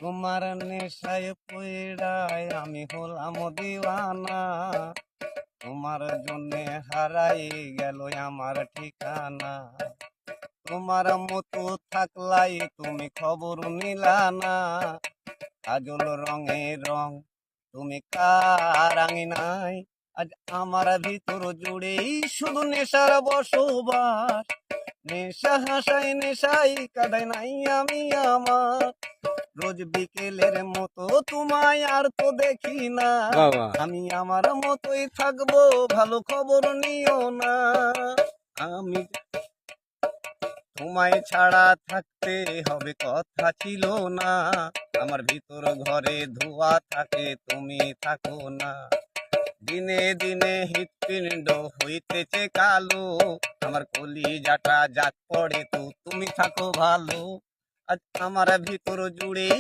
তোমার নেশায় পইড়ায় আমি হলাম দিওয়ানা, তোমার জন্যে হারাই গেল আমার ঠিকানা। তোমার মতো থাকলাই তুমি খবর নিলা না, কাজল রঙে রং তুমি কার আঙিনায়। আজ আমার ভিতর জুড়েই শুধু নেশার বসবাস, নেশা হাসাই নেশাই কাদাই নাই আমি আমার। রোজ বিকেলের মতো তোমায় আর তো দেখি না, বাবা আমি আমার মতোই থাকবো, ভালো খবর নিও না। আমি তোমায় ছাড়া থাকতে হবে কথা ছিল না, আমার ভিতর ঘরে ধোঁয়া থাকে তুমি থাকো না। দিনে দিনে হৃৎপিণ্ড হইতেছে কালো, আমার কলিজাটা যাক পড়ে তো তুমি থাকো ভালো। আজ আমার ভিতর জুড়েই